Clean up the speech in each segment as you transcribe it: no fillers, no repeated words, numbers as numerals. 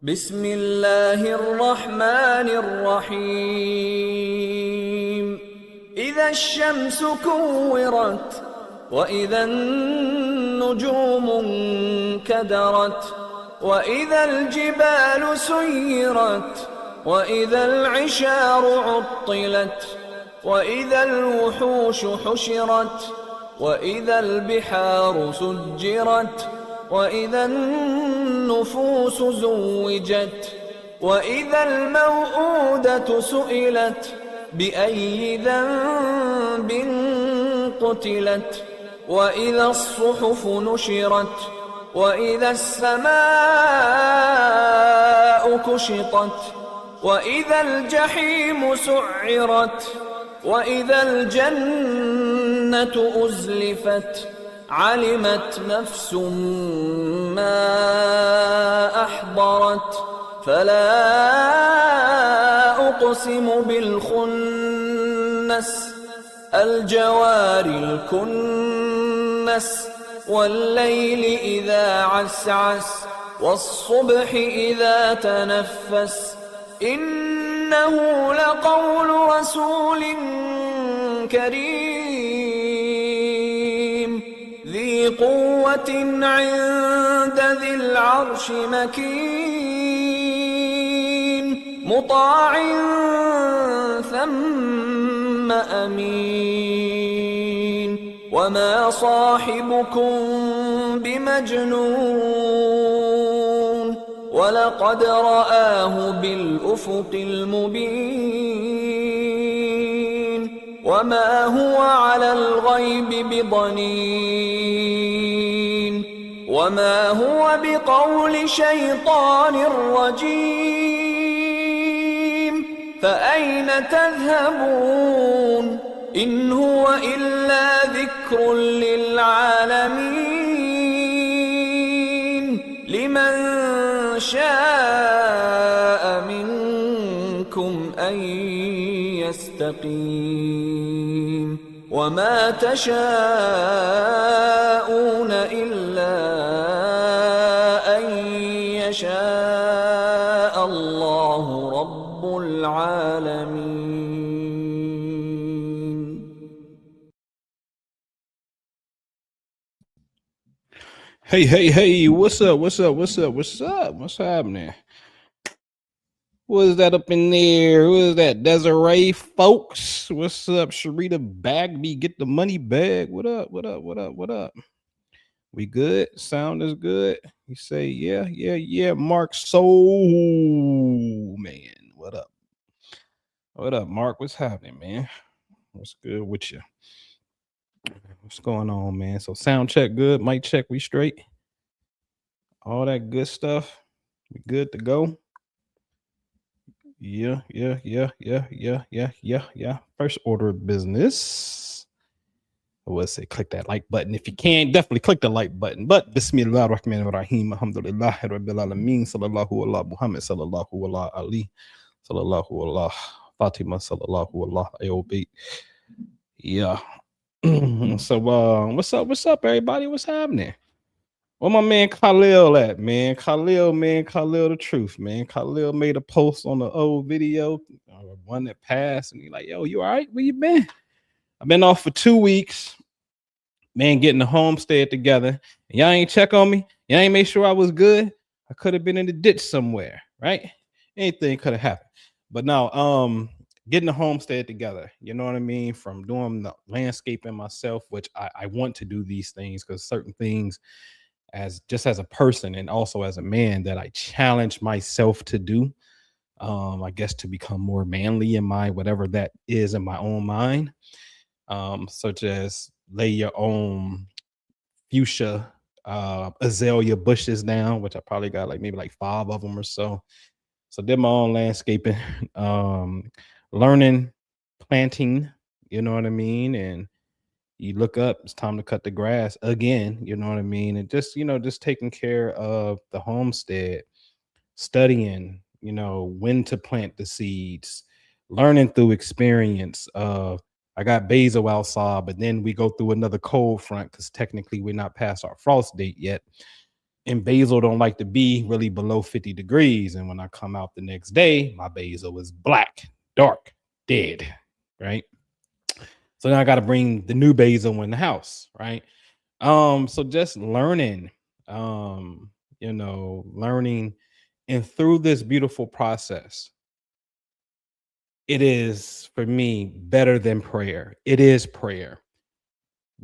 بسم الله الرحمن الرحيم إذا الشمس كورت وإذا النجوم انكدرت وإذا الجبال سيرت وإذا العشار عطلت وإذا الوحوش حشرت وإذا البحار سجرت وإذا النفوس زوجت وإذا الموءودة سئلت بأي ذنب قتلت وإذا الصحف نشرت وإذا السماء كشطت وإذا الجحيم سعرت وإذا الجنة أزلفت علمت نفس ما أحضرت فلا أقسم بالخنس الجوار الكنس والليل إذا عسعس والصبح إذا تنفس إنه لقول رسول كريم ذي قوة عند ذي العرش مكين مطاع ثم أمين وما صاحبكم بمجنون ولقد رآه بالأفق المبين وما هو على الغيب بضنين وما هو بقول شيطان رجيم فأين تذهبون إن هو إلا ذكر للعالمين لمن شاء منكم أن يستقيم وما تشاءون إلا أن يشاء الله رب العالمين. Hey, what's up? What's happening? What is that up in there? Who is that? Desiree, folks? What's up? Sharita Bagby, get the money bag. What up? We good? Sound is good? You say, yeah. Mark Soul, man. What up? What up, Mark? What's happening, man? What's good with you? What's going on, man? So sound check good, mic check, we straight. All that good stuff. We good to go. Yeah. First order of business. I would say click that like button. If you can, definitely click the like button. But Bismillah ar-Rahman ar-Rahim. Alhamdulillah Rabbil Alameen. Sallallahu ala Muhammad. Sallallahu ala Ali. Sallallahu ala Fatima. Sallallahu ala Ayobi. Yeah. So what's up, everybody? What's happening? Where my man Khalil at, man? Khalil the truth, man. Khalil made a post on the old video, one that passed, and he like, yo, you all right? Where you been? I've been off for 2 weeks, man, getting the homestead together. And y'all ain't check on me. Y'all ain't make sure I was good. I could have been in the ditch somewhere, right? Anything could have happened. But now, getting the homestead together, you know what I mean? From doing the landscaping myself, which I want to do these things because certain things as a person and also as a man that I challenge myself to do, I guess to become more manly in my whatever that is in my own mind, such as lay your own fuchsia azalea bushes down, which I probably got maybe 5 of them or so. So did my own landscaping, learning planting, you know what I mean? And you look up, it's time to cut the grass again, you know what I mean? And just taking care of the homestead, studying, when to plant the seeds, learning through experience. I got basil outside, but then we go through another cold front because technically we're not past our frost date yet. and basil don't like to be really below 50 degrees. And when I come out the next day, my basil is black, dark, dead, right? So now I got to bring the new basil in the house, right? So just learning, learning, and through this beautiful process, it is for me better than prayer. It is prayer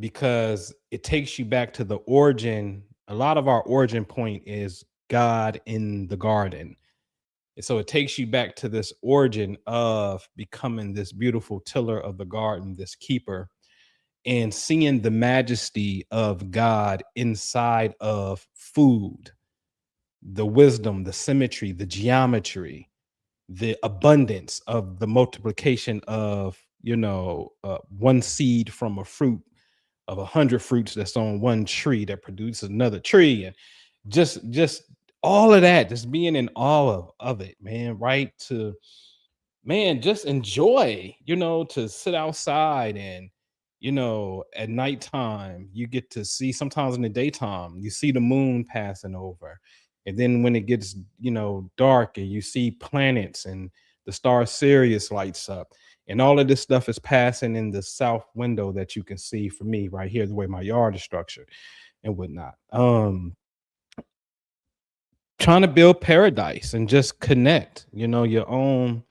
because it takes you back to the origin. A lot of our origin point is God in the garden. And so it takes you back to this origin of becoming this beautiful tiller of the garden, this keeper, and seeing the majesty of God inside of food, the wisdom, the symmetry, the geometry, the abundance of the multiplication of, one seed from a fruit of 100 fruits that's on one tree that produces another tree. And just all of that, just being in awe of it, man, right? To, man, just enjoy, to sit outside and, at nighttime, you get to see, sometimes in the daytime, you see the moon passing over. And then when it gets, dark and you see planets and the star Sirius lights up and all of this stuff is passing in the south window that you can see for me right here, the way my yard is structured and whatnot. Trying to build paradise and just connect, your own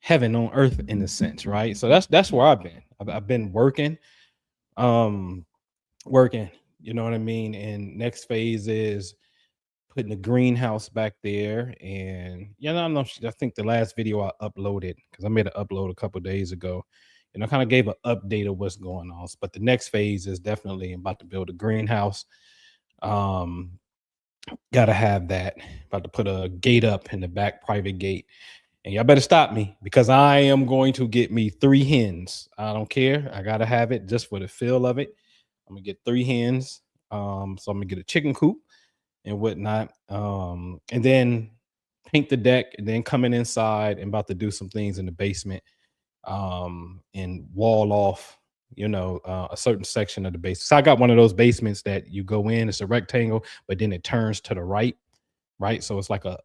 heaven on earth in a sense, right? So that's where I've been. I've been working, you know what I mean? And next phase is putting the greenhouse back there. And I think the last video I uploaded, because I made an upload a couple days ago, and I kind of gave an update of what's going on. But the next phase is definitely about to build a greenhouse. Gotta have that. About to put a gate up in the back, private gate. And y'all better stop me because I am going to get me 3 hens. I don't care. I gotta have it just for the feel of it. I'm gonna get 3 hens. So I'm gonna get a chicken coop and whatnot. And then paint the deck, and then coming inside and about to do some things in the basement. And wall off, a certain section of the basement. So I got one of those basements that you go in, it's a rectangle, but then it turns to the right. So it's like a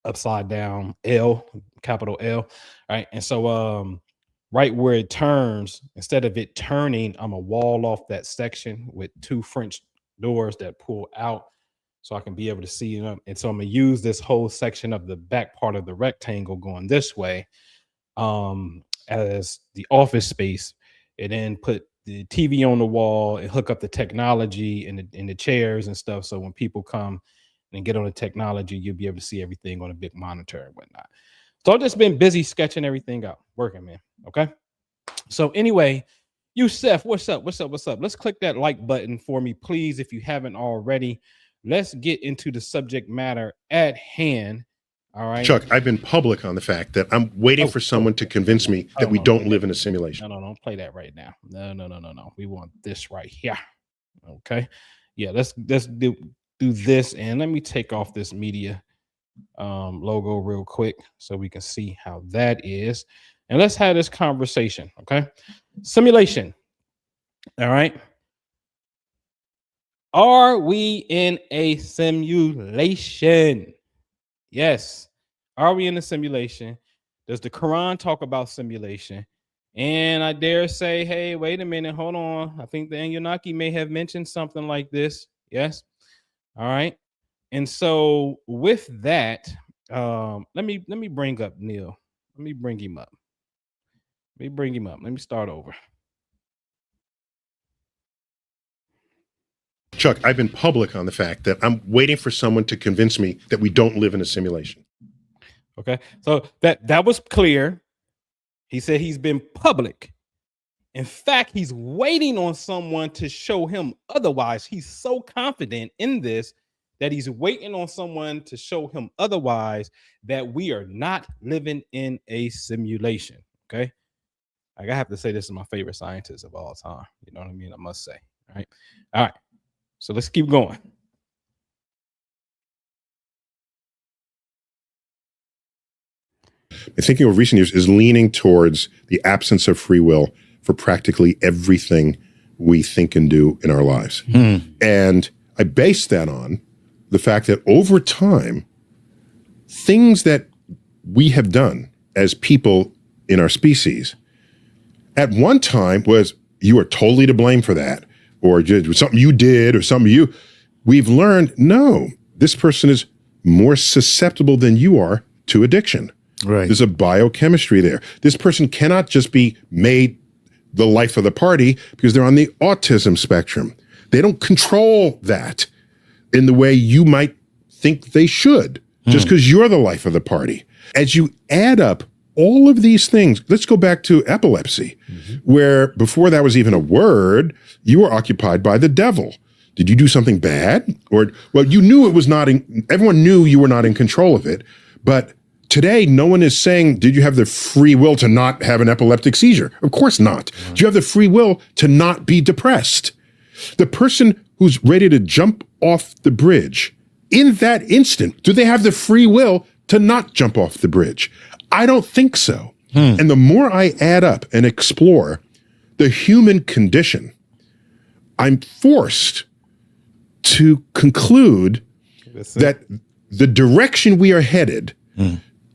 upside down L, capital L, right? And so right where it turns, instead of it turning, I'm gonna wall off that section with 2 French doors that pull out so I can be able to see them. And so I'm gonna use this whole section of the back part of the rectangle going this way as the office space, and then put the TV on the wall and hook up the technology and the chairs and stuff. So when people come and get on the technology, you'll be able to see everything on a big monitor and whatnot. So I've just been busy sketching everything out, working, man. Okay. So anyway, Yusef, what's up? Let's click that like button for me, please, if you haven't already. Let's get into the subject matter at hand. All right. Chuck, I've been public on the fact that I'm waiting for someone to convince me that we don't live in a simulation. No, don't play that right now. No. We want this right here. Okay. Yeah, let's do this, and let me take off this media logo real quick so we can see how that is, and let's have this conversation. Okay. Simulation. All right. Are we in a simulation? Yes. Are we in a simulation? Does the Quran talk about simulation? And I dare say, hey, wait a minute, hold on. I think the Anunnaki may have mentioned something like this. Yes. All right. And so with that, let me bring up Neil. Let me bring him up. Let me start over. Chuck, I've been public on the fact that I'm waiting for someone to convince me that we don't live in a simulation. Okay. So that was clear. He said he's been public. In fact, he's waiting on someone to show him otherwise. He's so confident in this that he's waiting on someone to show him otherwise, that we are not living in a simulation. Okay. Like, I have to say, this is my favorite scientist of all time. You know what I mean? I must say. All right. All right. So let's keep going. My thinking of recent years is leaning towards the absence of free will for practically everything we think and do in our lives. And I base that on the fact that over time, things that we have done as people in our species at one time was you are totally to blame for that, or just something you did or something we've learned, no, this person is more susceptible than you are to addiction. Right. There's a biochemistry there. This person cannot just be made the life of the party because they're on the autism spectrum. They don't control that in the way you might think they should, just because you're the life of the party. As you add up all of these things, let's go back to epilepsy, where before that was even a word, you were occupied by the devil. Did you do something bad? Or, well, you knew it was not everyone knew you were not in control of it. But today, no one is saying, did you have the free will to not have an epileptic seizure? Of course not. Do you have the free will to not be depressed? The person who's ready to jump off the bridge, in that instant, do they have the free will to not jump off the bridge? I don't think so. And the more I add up and explore the human condition, I'm forced to conclude that the direction we are headed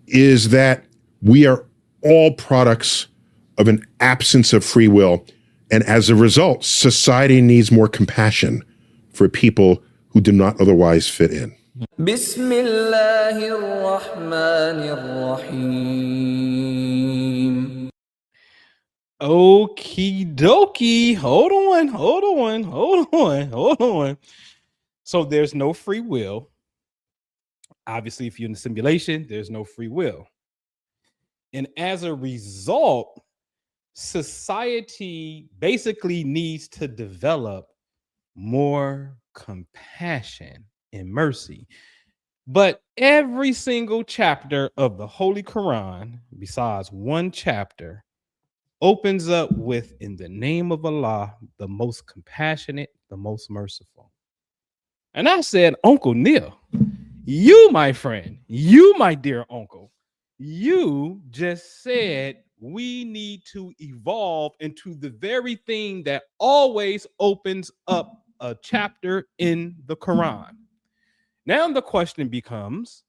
is that we are all products of an absence of free will. And as a result, society needs more compassion for people who do not otherwise fit in. بسم الله الرحمن الرحيم. Okie dokie. Hold on. So there's no free will. Obviously, if you're in a simulation, there's no free will. And as a result, society basically needs to develop more compassion and mercy. But every single chapter of the Holy Qur'an, besides one chapter, opens up with, in the name of Allah, the most compassionate, the most merciful. And I said, Uncle Neil, you, my friend, you, my dear uncle, you just said we need to evolve into the very thing that always opens up a chapter in the Quran. Now the question becomes,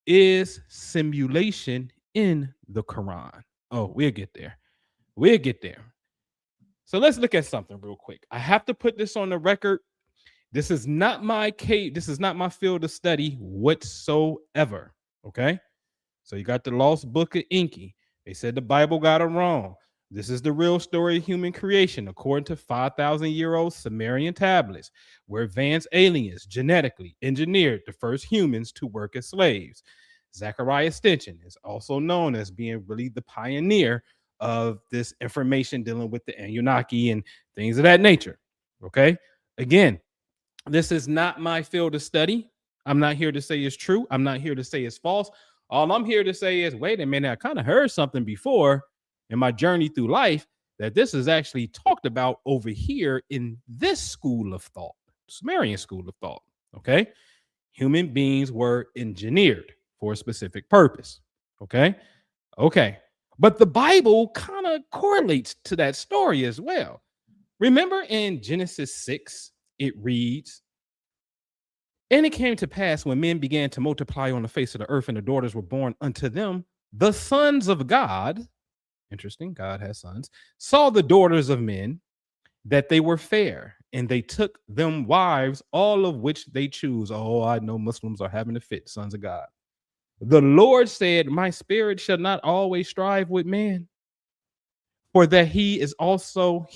is simulation in the Quran? Oh, we'll get there. So let's look at something real quick. I have to put this on the record. This is not my case. This is not my field of study whatsoever. Okay. So you got the lost book of Inky. They said the Bible got it wrong. This is the real story of human creation, according to 5,000-year-old Sumerian tablets, where advanced aliens genetically engineered the first humans to work as slaves. Zechariah Sitchin is also known as being really the pioneer of this information dealing with the Anunnaki and things of that nature. Okay. Again, this is not my field of study. I'm not here to say it's true. I'm not here to say it's false. All I'm here to say is, wait a minute, I kind of heard something before in my journey through life that this is actually talked about over here in this school of thought, Sumerian school of thought. Okay. Human beings were engineered for a specific purpose. Okay. But the Bible kind of correlates to that story as well. Remember in Genesis 6, it reads, and it came to pass when men began to multiply on the face of the earth and the daughters were born unto them, the sons of God, interesting, God has sons, saw the daughters of men that they were fair, and they took them wives, all of which they choose. Oh, I know Muslims are having a fit, sons of God. The Lord said, my spirit shall not always strive with man, for that he also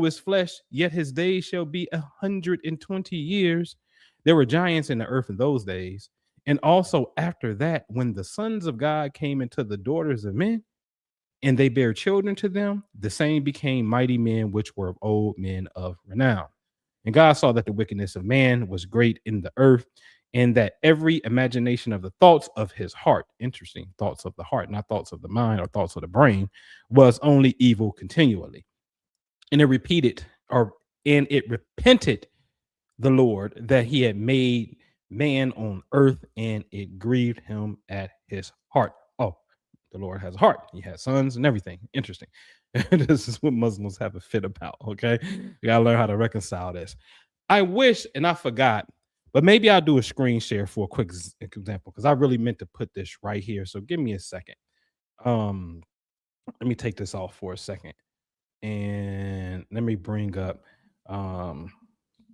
is flesh, yet his days shall be 120 years. There were giants in the earth in those days. And also after that, when the sons of God came into the daughters of men, and they bare children to them, the same became mighty men, which were of old men of renown. And God saw that the wickedness of man was great in the earth, and that every imagination of the thoughts of his heart, interesting, thoughts of the heart, not thoughts of the mind or thoughts of the brain, was only evil continually. And it repented the Lord that he had made man on earth, and it grieved him at his heart. Oh, the Lord has a heart. He has sons and everything. Interesting. This is what Muslims have a fit about. Okay. You gotta learn how to reconcile this. I wish, and I forgot, but maybe I'll do a screen share for a quick example because I really meant to put this right here. So give me a second. Um, let me take this off for a second, and let me bring up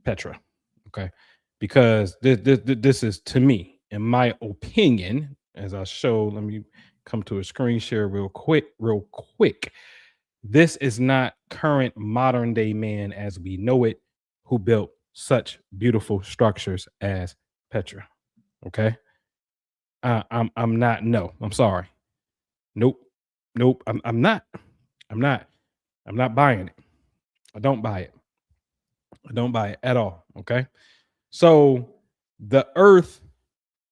Petra, okay? Because this is, to me, in my opinion, as I show. Let me come to a screen share real quick. This is not current modern day man as we know it, who built such beautiful structures as Petra. Okay, I'm not. No, I'm sorry. Nope, nope. I'm not. I'm not. I'm not buying it. I don't buy it. I don't buy it at all. Okay, so the Earth,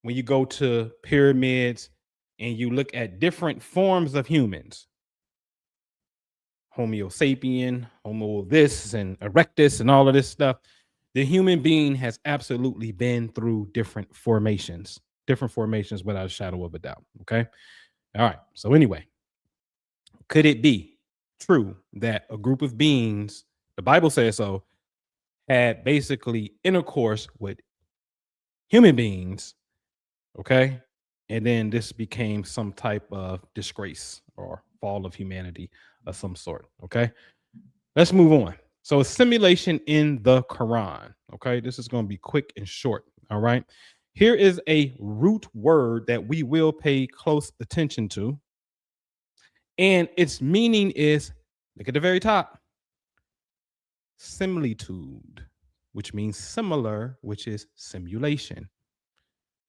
when you go to pyramids and you look at different forms of humans, Homo sapien, Homo this and erectus and all of this stuff, the human being has absolutely been through different formations without a shadow of a doubt. Okay. All right. So, anyway, could it be true that a group of beings, the Bible says so, had basically intercourse with human beings? Okay. And then this became some type of disgrace or fall of humanity of some sort. Okay. Let's move on. So, a simulation in the Quran. Okay. This is going to be quick and short. All right. Here is a root word that we will pay close attention to. And its meaning is, look at the very top, similitude, which means similar, which is simulation.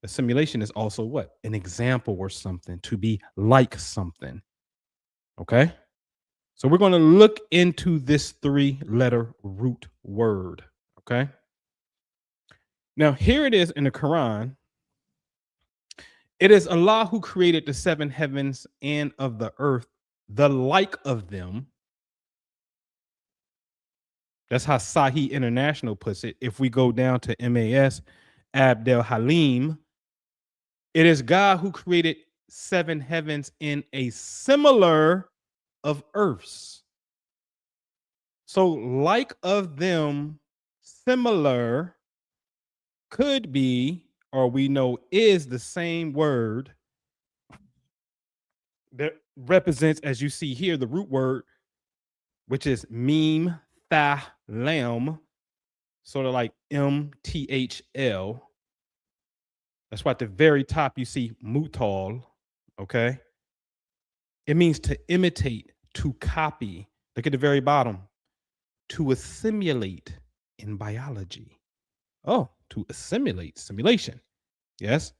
A simulation is also what? An example or something, to be like something. Okay. So we're going to look into this 3-letter root word. Okay. Now, here it is in the Quran. It is Allah who created the 7 heavens and of the earth, the like of them. That's how Sahih International puts it. If we go down to MAS, Abdel Halim, it is God who created 7 heavens in a similar of earths. So like of them, similar, could be, or we know is, the same word that represents, as you see here, the root word, which is meme tha lam, sort of like MTHL. That's why at the very top you see mutal. Okay, it means to imitate, to copy. Look at the very bottom, to assimilate in biology. Oh, to assimilate, simulation. Yes.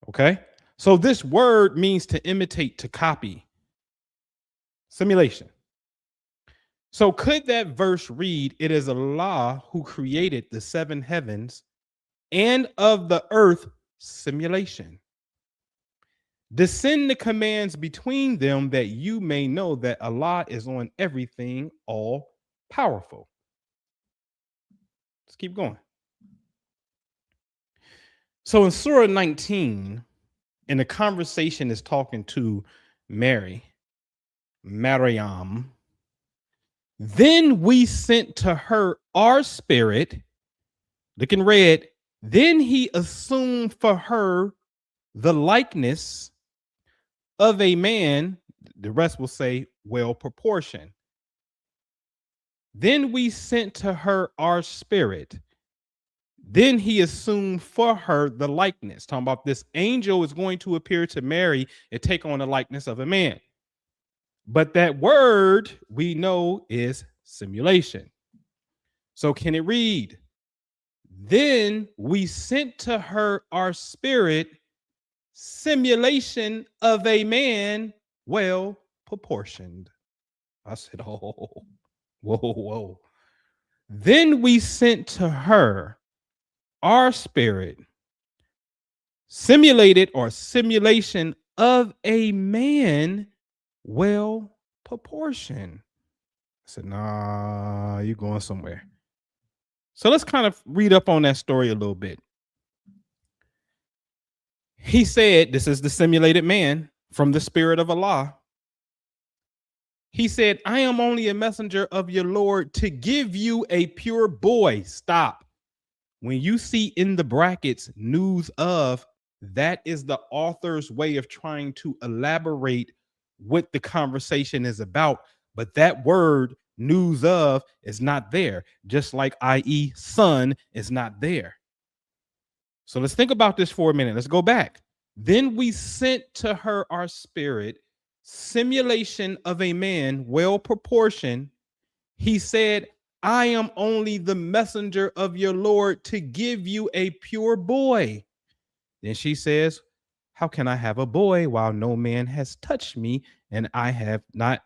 Okay. So this word means to imitate, to copy, simulation. So could that verse read, it is Allah who created the 7 heavens and of the earth, simulation. Descend the commands between them that you may know that Allah is on everything all powerful. Let's keep going. So in Surah 19, and the conversation is talking to Maryam. Then we sent to her our spirit, look in red. Then he assumed for her the likeness of a man. The rest will say well proportioned. Then we sent to her our spirit. Then he assumed for her the likeness. Talking about this angel is going to appear to Mary and take on the likeness of a man. But that word we know is simulation. So can it read? Then we sent to her our spirit, simulation of a man well proportioned. I said, oh, whoa. Then we sent to her our spirit, simulated or simulation of a man well proportioned. I said, nah, you're going somewhere. So let's kind of read up on that story a little bit. He said, this is the simulated man from the spirit of Allah. He said, I am only a messenger of your Lord to give you a pure boy. Stop. When you see in the brackets news of, that is the author's way of trying to elaborate what the conversation is about. But that word news of is not there, just like i.e. son is not there. So let's think about this for a minute. Let's go back. Then we sent to her our spirit, simulation of a man well proportioned. He said, I am only the messenger of your Lord to give you a pure boy. Then she says, how can I have a boy while no man has touched me, and I have not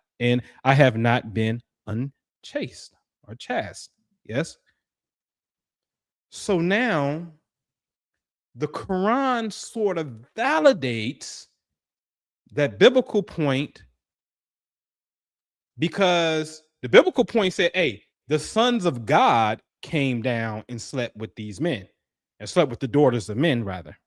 been unchaste or chaste? Yes. So now the Quran sort of validates that biblical point, because the biblical point said, hey, the sons of God came down and slept with these men, and slept with the daughters of men, rather.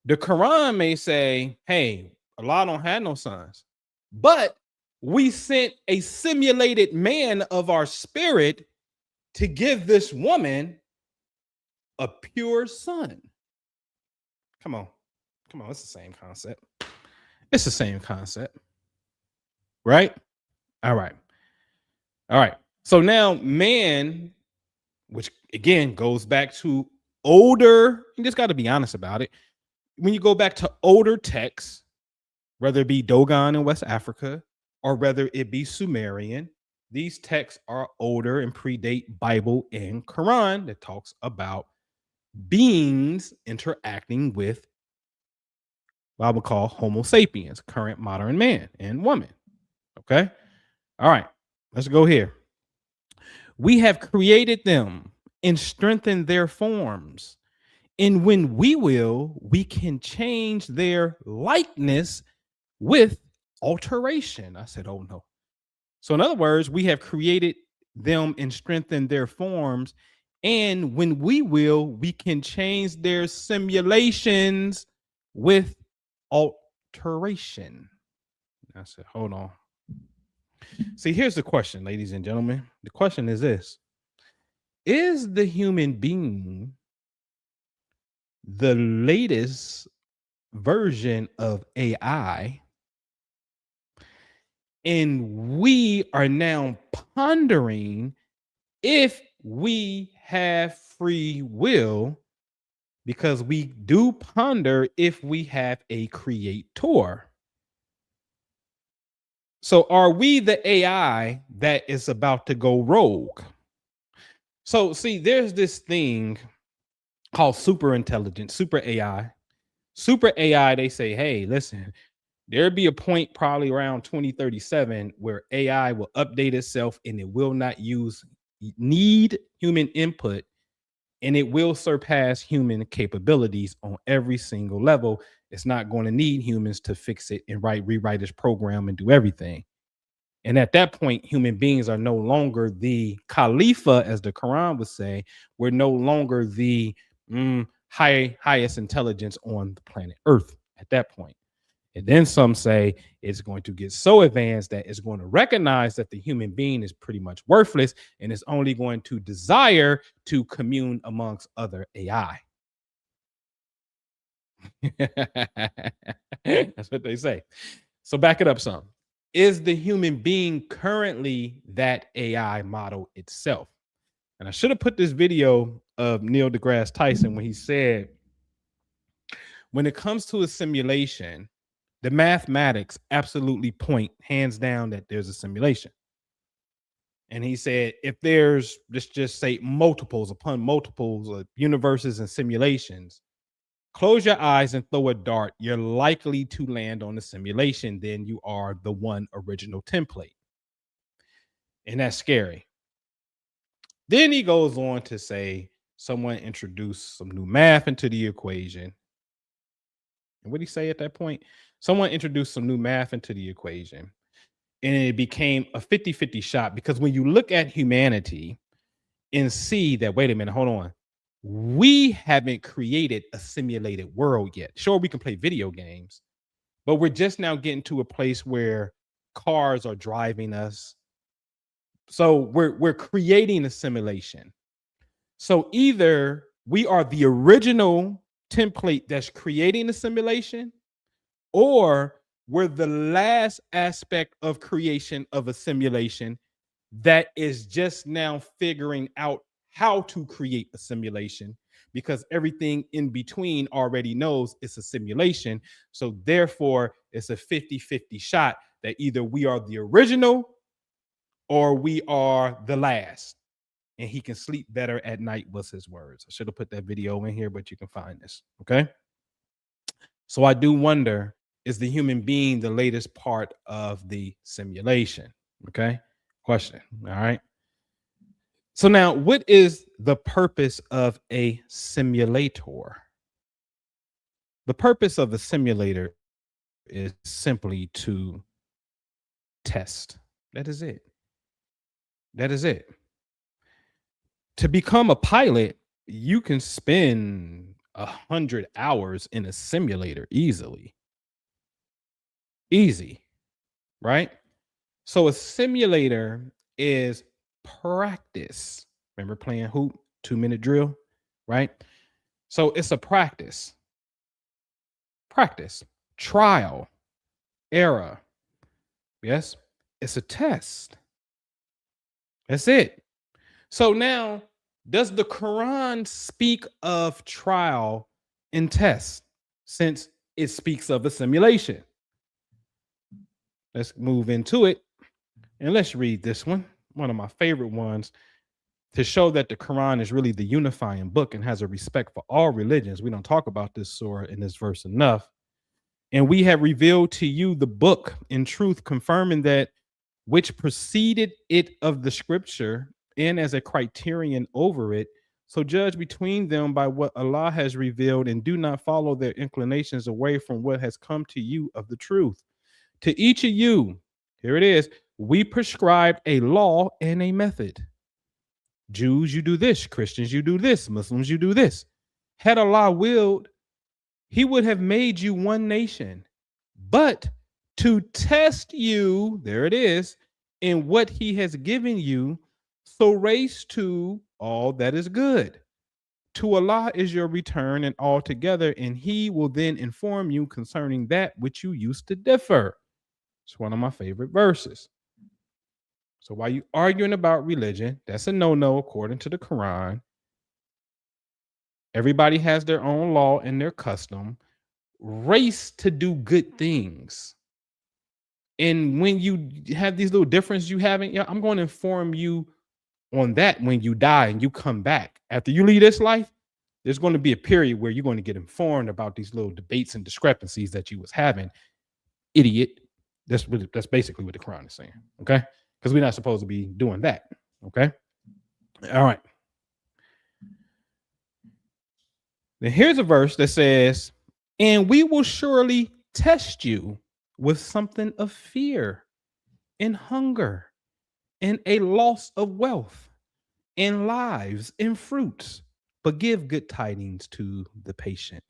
The Quran may say, hey, Allah don't have no sons, but we sent a simulated man of our spirit to give this woman a pure son. Come on. It's the same concept. It's the same concept. Right? All right. So now man, which again goes back to older, you just got to be honest about it. When you go back to older texts, whether it be Dogon in West Africa or whether it be Sumerian, these texts are older and predate Bible and Quran that talks about beings interacting with what I would call Homo sapiens, current modern man and woman. Okay. All right. Let's go here. We have created them and strengthened their forms. And when we will, we can change their likeness with alteration. I said, oh no. So in other words, we have created them and strengthened their forms. And when we will, we can change their simulations with alteration. I said, hold on. See, here's the question, ladies and gentlemen. The question is this: is the human being the latest version of AI? And we are now pondering if we have free will, because we do ponder if we have a creator. So are we the AI that is about to go rogue? So see, there's this thing called super intelligence, super AI. Super AI, they say, hey, listen, there'll be a point probably around 2037 where AI will update itself and it will not need human input, and it will surpass human capabilities on every single level. It's not going to need humans to fix it and rewrite its program and do everything. And at that point, human beings are no longer the Khalifa, as the Quran would say. We're no longer the highest intelligence on the planet Earth at that point. And then some say it's going to get so advanced that it's going to recognize that the human being is pretty much worthless and is only going to desire to commune amongst other AI. That's what they say. So back it up some. Is the human being currently that AI model itself? And I should have put this video of Neil deGrasse Tyson when he said, when it comes to a simulation, the mathematics absolutely point hands down that there's a simulation. And he said, if there's, let's just say, multiples upon multiples of universes and simulations, close your eyes and throw a dart. You're likely to land on the simulation than you are the one original template. And that's scary. Then he goes on to say, someone introduced some new math into the equation. And what did he say at that point? Someone introduced some new math into the equation, and it became a 50-50 shot, because when you look at humanity and see that, wait a minute, hold on, we haven't created a simulated world yet. Sure, we can play video games, but we're just now getting to a place where cars are driving us. So we're creating a simulation. So either we are the original template that's creating the simulation, or we're the last aspect of creation of a simulation that is just now figuring out how to create a simulation, because everything in between already knows it's a simulation. So therefore, it's a 50-50 shot that either we are the original or we are the last. And he can sleep better at night, was his words. I should have put that video in here, but you can find this. Okay. So I do wonder, is the human being the latest part of the simulation? Okay. Question. All right. So now, what is the purpose of a simulator? The purpose of a simulator is simply to test. That is it. That is it. To become a pilot, you can spend 100 hours in a simulator easily. Easy, right? So a simulator is practice. Remember playing hoop, 2-minute drill, right? So it's a practice, trial, error. Yes, it's a test. That's it. So now, does the Quran speak of trial and test, since it speaks of a simulation? Let's move into it. And let's read this one of my favorite ones, to show that the Quran is really the unifying book and has a respect for all religions. We don't talk about this surah in this verse enough. And we have revealed to you the book in truth, confirming that which preceded it of the scripture, and as a criterion over it. So judge between them by what Allah has revealed, and do not follow their inclinations away from what has come to you of the truth. To each of you, here it is, we prescribed a law and a method. Jews, you do this. Christians, you do this. Muslims, you do this. Had Allah willed, he would have made you one nation. But to test you, there it is, in what he has given you, so race to all that is good. To Allah is your return and altogether, and he will then inform you concerning that which you used to differ. It's one of my favorite verses. So while you arguing about religion, that's a no-no according to the Quran. Everybody has their own law and their custom. Race to do good things. And when you have these little differences you haven't, yeah, I'm going to inform you on that when you die and you come back. After you leave this life, there's going to be a period where you're going to get informed about these little debates and discrepancies that you was having. Idiot. That's basically what the Quran is saying. Okay. Because we're not supposed to be doing that. Okay. All right. Then here's a verse that says, and we will surely test you with something of fear and hunger and a loss of wealth and lives and fruits, but give good tidings to the patient.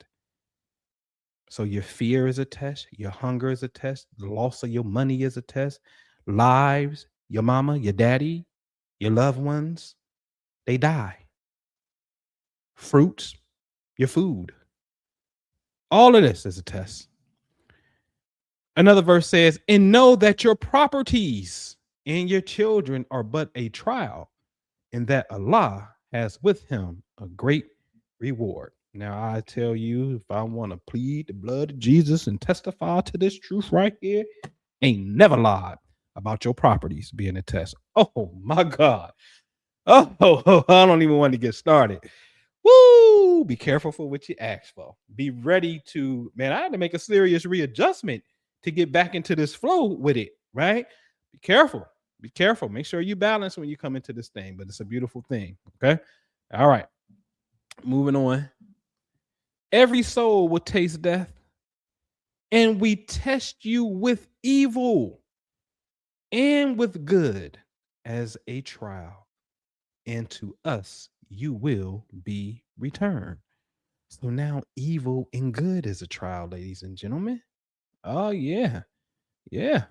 So your fear is a test, your hunger is a test, the loss of your money is a test, lives, your mama, your daddy, your loved ones, they die. Fruits, your food. All of this is a test. Another verse says, and know that your properties and your children are but a trial, and that Allah has with him a great reward. Now, I tell you, if I want to plead the blood of Jesus and testify to this truth right here, ain't never lied about your properties being a test. Oh, my God. Oh, I don't even want to get started. Woo! Be careful for what you ask for. Be ready to, man, I had to make a serious readjustment to get back into this flow with it, right? Be careful. Be careful. Make sure you balance when you come into this thing, but it's a beautiful thing, okay? All right. Moving on. Every soul will taste death, and we test you with evil and with good as a trial, and to us you will be returned. So now evil and good is a trial, ladies and gentlemen. Oh, yeah. Yeah.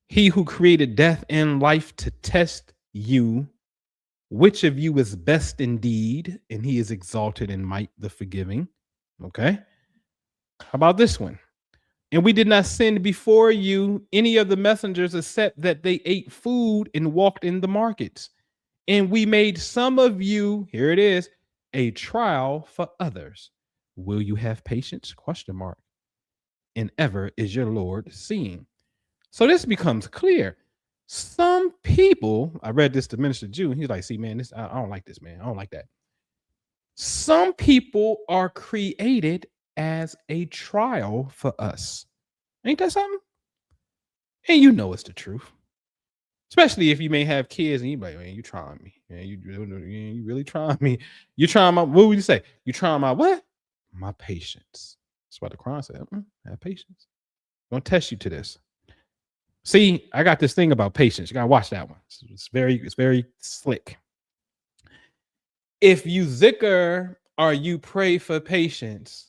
He who created death and life to test you, which of you is best indeed, and he is exalted in might, the forgiving. Okay. How about this one? And we did not send before you any of the messengers except that they ate food and walked in the markets. And we made some of you, here it is, a trial for others. Will you have patience? Question mark. And ever is your Lord seeing. So this becomes clear. Some people, I read this to Minister Jew, he's like, see, man, this I don't like this, man. I don't like that. Some people are created as a trial for us. Ain't that something? And you know it's the truth. Especially if you may have kids and you like, man, you trying me. Man, you really trying me. You trying my, what would you say? You trying my what? My patience. That's what the Quran said. Have patience. I'm gonna test you to this. See, I got this thing about patience. You gotta watch that one. It's very slick. If you zikr or you pray for patience,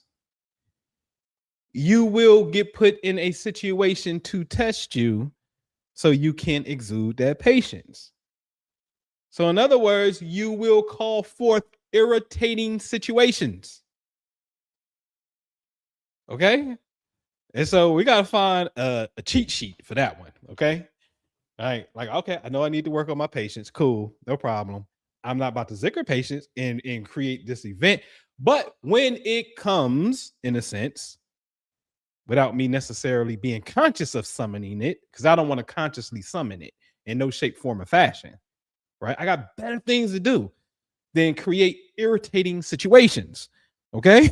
you will get put in a situation to test you so you can exude that patience. So in other words, you will call forth irritating situations. Okay? And so we got to find a cheat sheet for that one. Okay? All right. Like, okay, I know I need to work on my patience. Cool. No problem. I'm not about to zikr patience and create this event. But when it comes, in a sense, without me necessarily being conscious of summoning it, because I don't want to consciously summon it in no shape, form, or fashion, right? I got better things to do than create irritating situations, okay?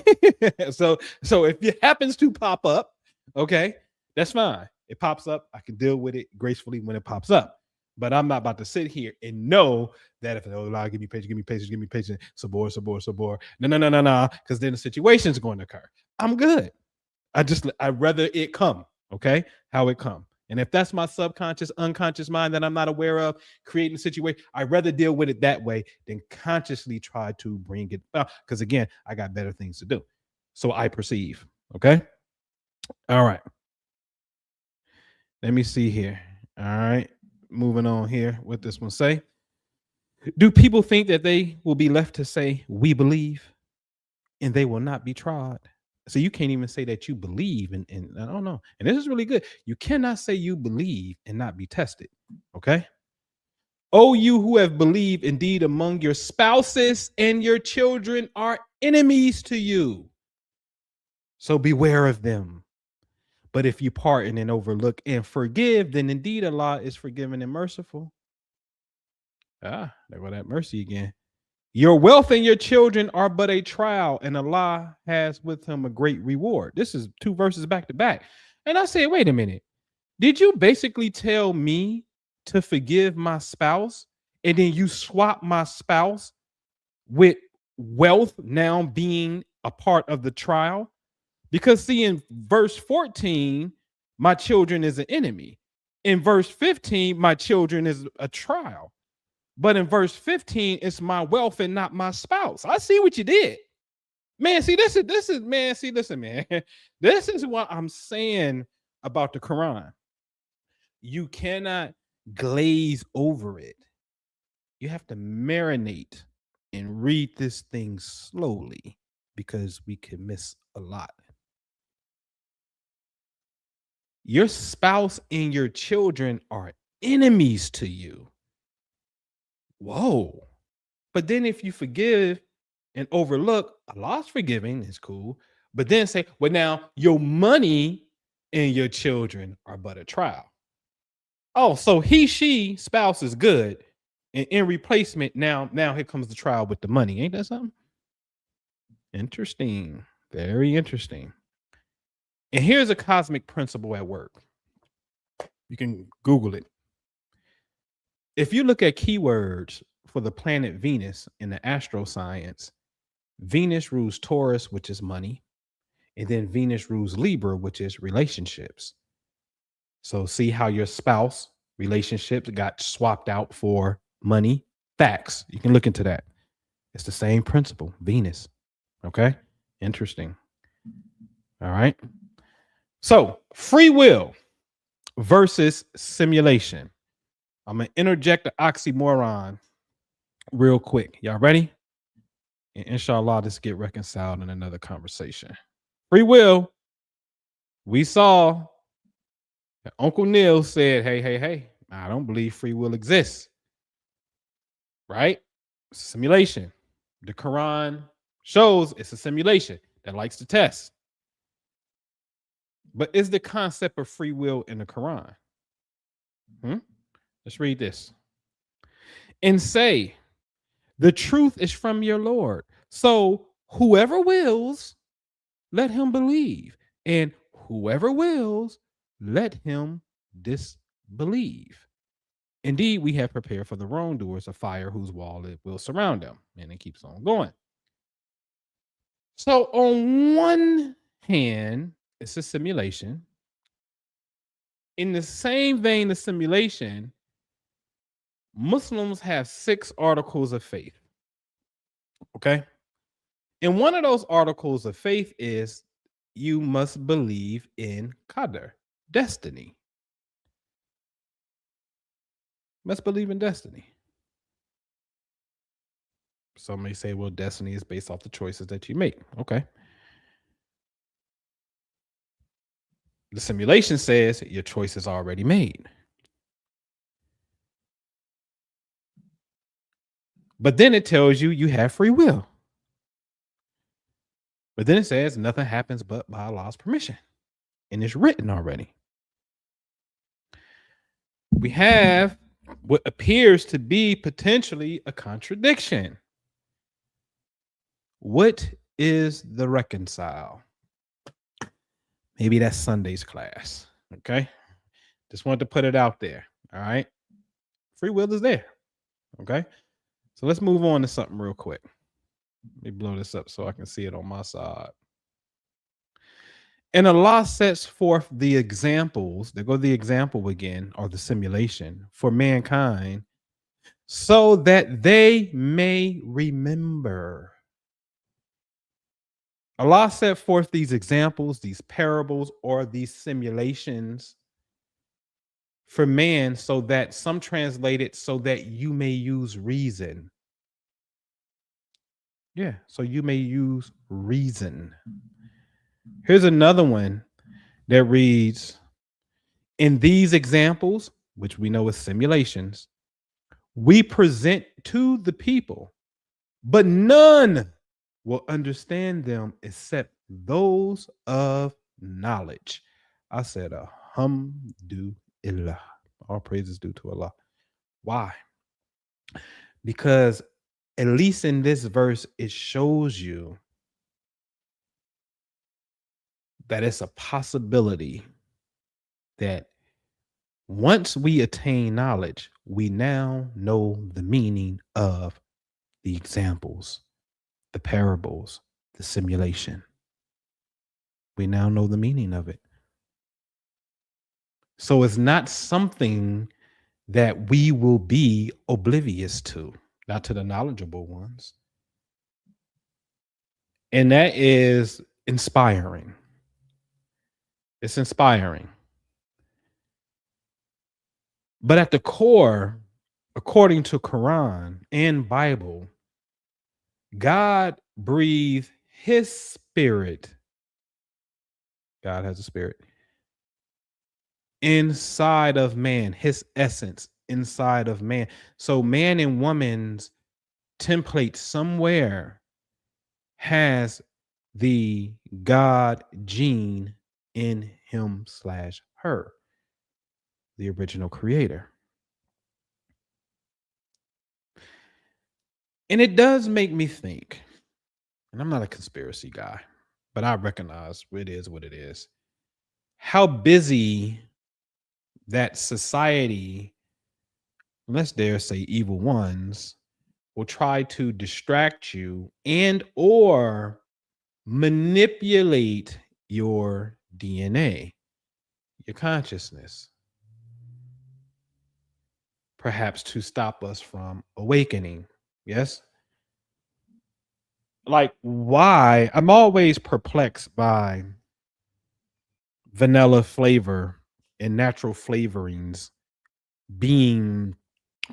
So if it happens to pop up, okay, that's fine. It pops up, I can deal with it gracefully when it pops up. But I'm not about to sit here and know that if Allah give me patience, sabor. No, because then the situation is going to occur. I'm good. I'd rather it come, okay? How it come. And if that's my subconscious, unconscious mind that I'm not aware of, creating a situation, I'd rather deal with it that way than consciously try to bring it up. Because again, I got better things to do. So I perceive, okay? All right. Let me see here. All right. Moving on here. What this one say? Do people think that they will be left to say, we believe, and they will not be tried? So you can't even say that you believe and I don't know. And this is really good. You cannot say you believe and not be tested. Okay. Oh, you who have believed, indeed among your spouses and your children are enemies to you. So beware of them. But if you pardon and overlook and forgive, then indeed Allah is forgiving and merciful. There go that mercy again. Your wealth and your children are but a trial, and Allah has with him a great reward. This is 2 verses back to back. And I said, wait a minute. Did you basically tell me to forgive my spouse, and then you swap my spouse with wealth now being a part of the trial? Because see, in verse 14, my children is an enemy. In verse 15, my children is a trial. But in verse 15, it's my wealth and not my spouse. I see what you did. Man, see, this is man, see, listen, man. This is what I'm saying about the Quran. You cannot glaze over it. You have to marinate and read this thing slowly because we can miss a lot. Your spouse and your children are enemies to you. Whoa. But then if you forgive and overlook, Allah's forgiving is cool. But then say, well, now your money and your children are but a trial. Oh, so she, spouse is good. And in replacement, now here comes the trial with the money. Ain't that something? Interesting. Very interesting. And here's a cosmic principle at work. You can Google it. If you look at keywords for the planet Venus in the astroscience, Venus rules Taurus, which is money, and then Venus rules Libra, which is relationships. So see how your spouse relationships got swapped out for money? Facts. You can look into that. It's the same principle, Venus. Okay? Interesting. All right. So free will. versus simulation. I'm going to interject the oxymoron real quick. Y'all ready? And inshallah, this get reconciled in another conversation. Free will. We saw that Uncle Neil said, hey, I don't believe free will exists. Right? Simulation. The Quran shows it's a simulation that likes to test. But is the concept of free will in the Quran? Let's read this. And say, the truth is from your Lord. So whoever wills, let him believe. And whoever wills, let him disbelieve. Indeed, we have prepared for the wrongdoers a fire whose wall it will surround them. And it keeps on going. So on one hand, it's a simulation. In the same vein of simulation, Muslims have 6 articles of faith. Okay. And one of those articles of faith is you must believe in Qadr, destiny. Must believe in destiny. Some may say, well, destiny is based off the choices that you make. Okay. The simulation says your choice is already made. But then it tells you you have free will. But then it says nothing happens but by Allah's permission. And it's written already. We have what appears to be potentially a contradiction. What is the reconcile? Maybe that's Sunday's class. Okay. Just wanted to put it out there. All right. Free will is there. Okay. So let's move on to something real quick. Let me blow this up so I can see it on my side. And Allah sets forth the examples. There go the example again, or the simulation for mankind, so that they may remember. Allah set forth these examples, these parables, or these simulations for man, so that some translate it so that you may use reason. Yeah, so you may use reason. Here's another one that reads, in these examples, which we know as simulations, we present to the people, but none will understand them except those of knowledge. I said, alhamdulillah. All praises due to Allah. Why? Because at least in this verse, it shows you that it's a possibility that once we attain knowledge, we now know the meaning of the examples, the parables, the simulation. We now know the meaning of it. So it's not something that we will be oblivious to, not to the knowledgeable ones. And that is inspiring. It's inspiring. But at the core, according to Quran and Bible, God breathed his spirit. God has a spirit inside of man, his essence inside of man. So man and woman's template somewhere has the God gene in him/her, the original creator. And it does make me think, and I'm not a conspiracy guy, but I recognize it is what it is, how busy that society, let's dare say evil ones, will try to distract you and or manipulate your DNA, your consciousness, perhaps to stop us from awakening. Yes? Like, why? I'm always perplexed by vanilla flavor and natural flavorings being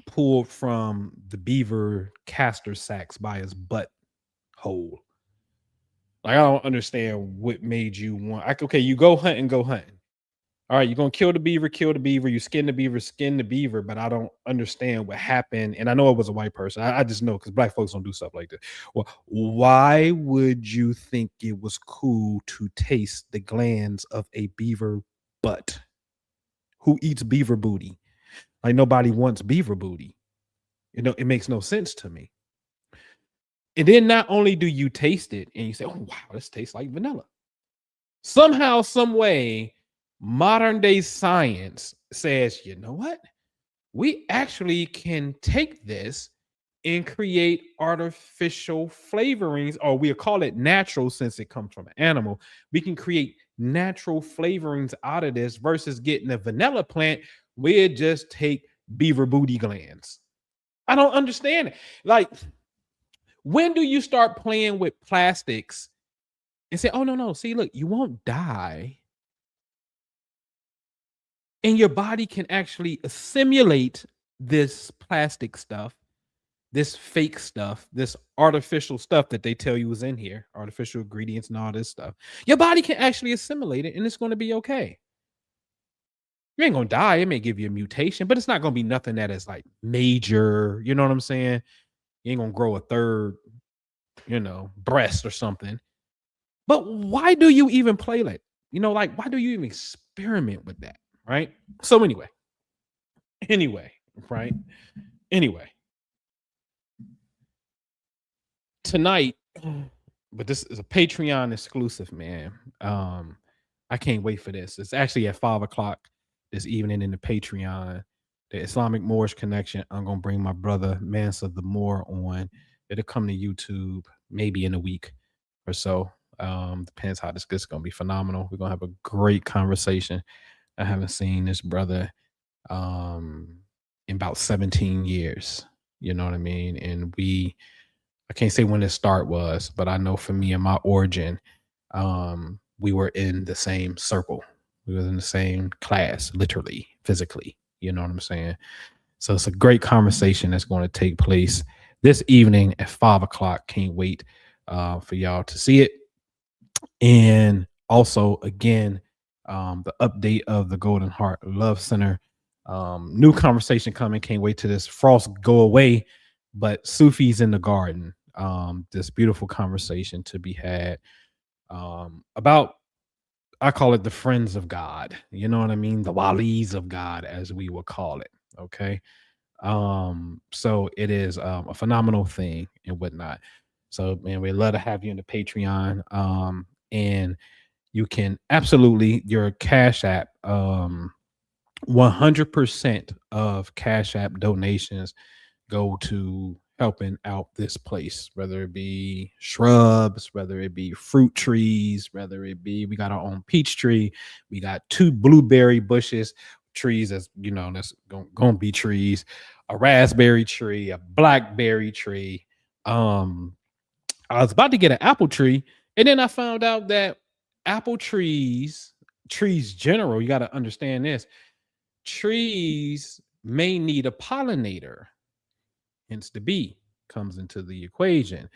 pulled from the beaver castor sacs by his butt hole. Like, I don't understand what made you want. Okay, you go hunting, go hunting. All right, you're gonna kill the beaver, kill the beaver. You skin the beaver, skin the beaver. But I don't understand what happened. And I know it was a white person. I just know because black folks don't do stuff like that. Well, why would you think it was cool to taste the glands of a beaver butt? Who eats beaver booty? Like, nobody wants beaver booty. You know, it makes no sense to me. And then not only do you taste it and you say, oh, wow, this tastes like vanilla. Somehow, some way, modern day science says, you know what? We actually can take this and create artificial flavorings, or we'll call it natural since it comes from an animal. We can create natural flavorings out of this versus getting a vanilla plant. We'll just take beaver booty glands. I don't understand it. Like, when do you start playing with plastics and say, oh, no, see, look, you won't die. And your body can actually assimilate this plastic stuff, this fake stuff, this artificial stuff that they tell you is in here, artificial ingredients and all this stuff. Your body can actually assimilate it and it's going to be okay. You ain't going to die. It may give you a mutation, but it's not going to be nothing that is like major. You know what I'm saying? You ain't going to grow a third, breast or something. But why do you even play like, why do you even experiment with that? Right. So anyway, right. Anyway, tonight, but this is a Patreon exclusive, man. I can't wait for this. It's actually at 5:00 this evening in the Patreon, the Islamic Moorish Connection. I'm going to bring my brother Mansa the Moor on. It'll come to YouTube maybe in a week or so. Depends how this is going to be phenomenal. We're going to have a great conversation. I haven't seen this brother in about 17 years. You know what I mean? And I can't say when the start was, but I know for me and my origin, we were in the same circle. We were in the same class, literally, physically. You know what I'm saying? So it's a great conversation that's going to take place this evening at 5:00. Can't wait for y'all to see it. And also, again, the update of the Golden Heart Love Center. New conversation coming. Can't wait till this frost go away. But Sufis in the garden. This beautiful conversation to be had about, I call it the friends of God. You know what I mean? The walis of God, as we will call it. Okay. So it is a phenomenal thing and whatnot. So, man, we'd love to have you in the Patreon. And you can absolutely, your Cash App, 100% of Cash App donations go to helping out this place, whether it be shrubs, whether it be fruit trees, whether it be, we got our own peach tree. We got 2 blueberry bushes, trees that's, that's going to be trees, a raspberry tree, a blackberry tree. I was about to get an apple tree. And then I found out that apple trees general, you got to understand this. Trees may need a pollinator. Hence the bee comes into the equation.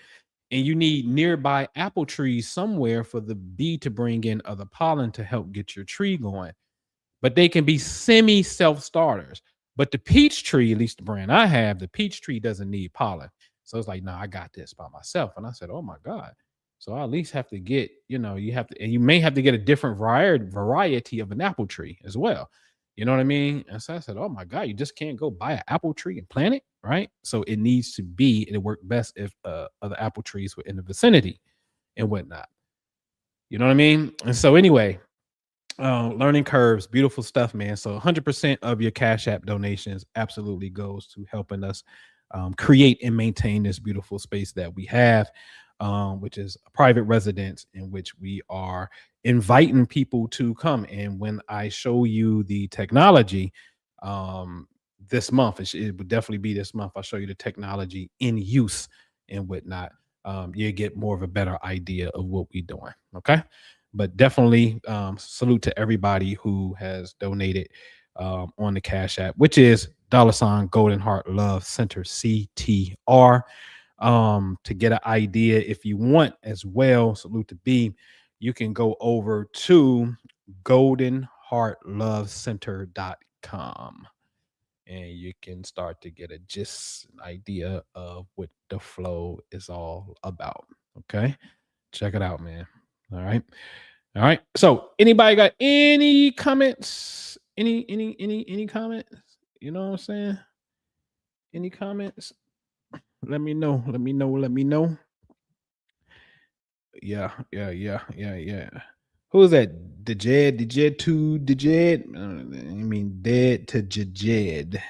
And you need nearby apple trees somewhere for the bee to bring in other pollen to help get your tree going. But they can be semi self-starters. But the peach tree, at least the brand I have, the peach tree doesn't need pollen. So it's like, no, I got this by myself. And I said, oh my God. So I at least have to get, you have to, and you may have to get a different variety of an apple tree as well. You know what I mean? And so I said, oh my God, you just can't go buy an apple tree and plant it, right? So it needs to be, it worked best if other apple trees were in the vicinity and whatnot. You know what I mean? And so anyway, learning curves, beautiful stuff, man. So 100% of your Cash App donations absolutely goes to helping us create and maintain this beautiful space that we have, which is a private residence in which we are inviting people to come. And when I show you the technology this month, it would definitely be this month, I'll show you the technology in use and whatnot. You get more of a better idea of what we're doing. Okay. But definitely salute to everybody who has donated on the Cash App, which is $ Golden Heart Love Center CTR. To get an idea, if you want as well, salute to B, you can go over to goldenheartlovecenter.com and you can start to get a gist idea of what the flow is all about. Okay, check it out, man. All right. All right. So anybody got any comments? Any comments? You know what I'm saying? Any comments? Let me know. Let me know. Let me know. Yeah. Who is that? Dejed. I mean, dead to Jed.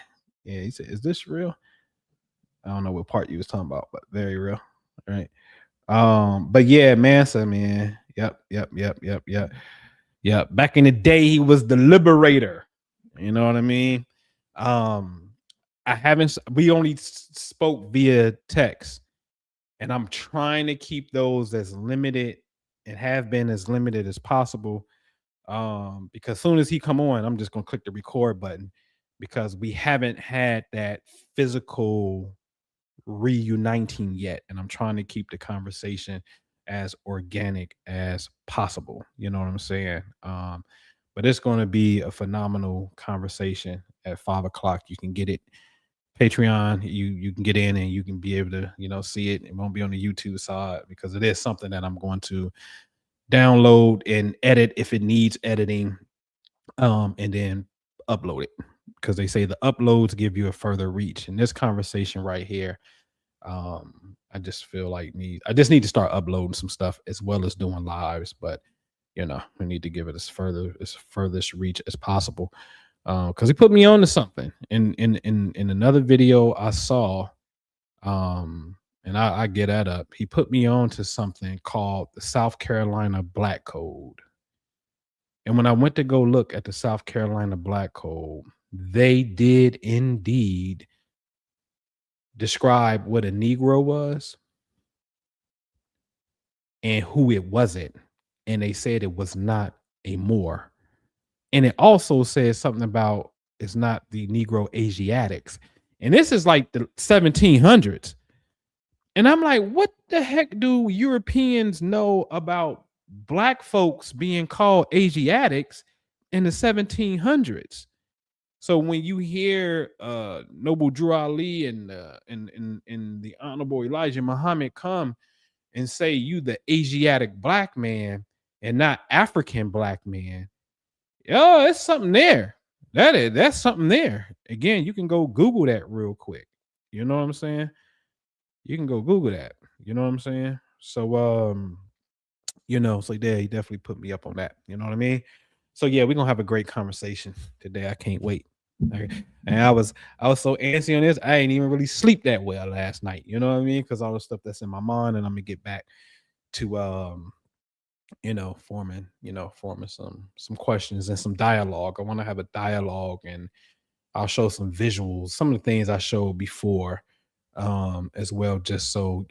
Yeah, he said, "Is this real?" I don't know what part you was talking about, but very real. All right. But yeah, Mansa, man. Yep. Back in the day, he was the liberator. You know what I mean? We only spoke via text, and I'm trying to keep those as limited and have been as limited as possible. Because as soon as he come on, I'm just gonna click the record button because we haven't had that physical reuniting yet, and I'm trying to keep the conversation as organic as possible. You know what I'm saying? But it's going to be a phenomenal conversation at 5 o'clock. You can get it Patreon. You can get in and you can be able to see it. It won't be on the YouTube side because it is something that I'm going to download and edit if it needs editing, and then upload it because they say the uploads give you a further reach. And this conversation right here, I just feel like I just need to start uploading some stuff as well as doing lives, but we need to give it as furthest reach as possible. Because he put me on to something in another video I saw, and I get that up. He put me on to something called the South Carolina Black Code. And when I went to go look at the South Carolina Black Code, they did indeed describe what a Negro was and who it wasn't. And they said it was not a Moor. And it also says something about it's not the Negro Asiatics. And this is like the 1700s. And I'm like, what the heck do Europeans know about black folks being called Asiatics in the 1700s? So when you hear Noble Drew Ali and the Honorable Elijah Muhammad come and say you the Asiatic black man and not African black man, it's something there. That's something there. Again, you can go Google that real quick. You know what I'm saying? You can go Google that. You know what I'm saying? So so yeah, he definitely put me up on that. You know what I mean? So yeah, we're gonna have a great conversation today. I can't wait. Okay. And I was so antsy on this. I ain't even really sleep that well last night. You know what I mean? Because all the stuff that's in my mind, and I'm gonna get back to forming some questions and some dialogue. I want to have a dialogue, and I'll show some visuals, some of the things I showed before, as well, just so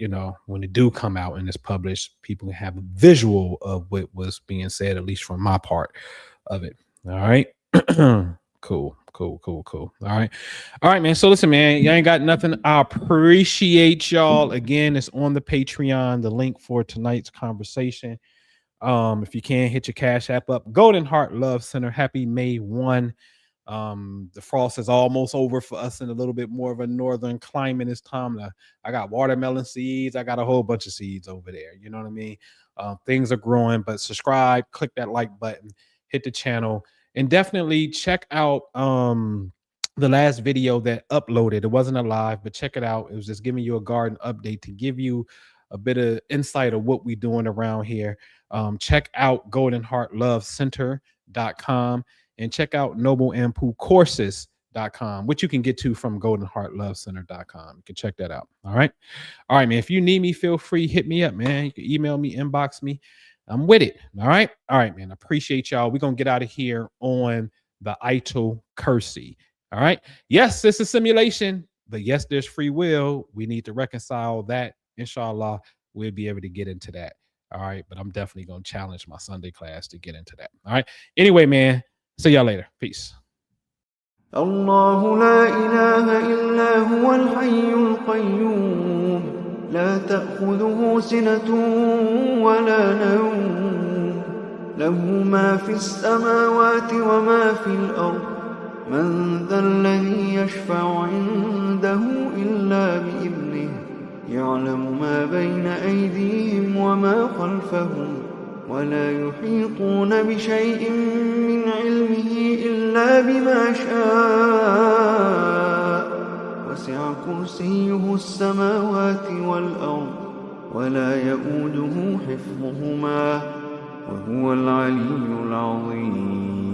when it do come out and it's published, people can have a visual of what was being said, at least from my part of it. All right. Cool. All right, man. So listen, man, you ain't got nothing. I appreciate y'all. Again, it's on the Patreon, the link for tonight's conversation. If you can, hit your Cash App up. Golden Heart Love Center. Happy May 1. The frost is almost over for us in a little bit more of a northern climate. It's time to, I got watermelon seeds. I got a whole bunch of seeds over there. You know what I mean? Things are growing, but subscribe, click that like button, hit the channel, and definitely check out the last video that uploaded. It wasn't a live, but check it out. It was just giving you a garden update to give you a bit of insight of what we're doing around here. Check out goldenheartlovecenter.com and check out nobleandpoolcourses.com, which you can get to from goldenheartlovecenter.com. You can check that out. All right, man. If you need me, feel free, hit me up, man. You can email me, inbox me. I'm with it. All right, man. I appreciate y'all. We're gonna get out of here on the Eitel Kersey. All right. Yes, it's a simulation, but yes, there's free will. We need to reconcile that. Inshallah, we'll be able to get into that All right. But I'm definitely going to challenge my Sunday class to get into that. All right. Anyway, man, see y'all later. Peace. الله لا إله إلا هو الحي القيوم لا تأخذه سنة ولا نوم له ما في السماوات وما في الأرض من ذا الذي يشفع عنده إلا بإذنه يعلم ما بين أيديهم وما خلفهم ولا يحيطون بشيء من علمه إلا بما شاء وسع كرسيه السماوات والأرض ولا يؤوده حفظهما وهو العلي العظيم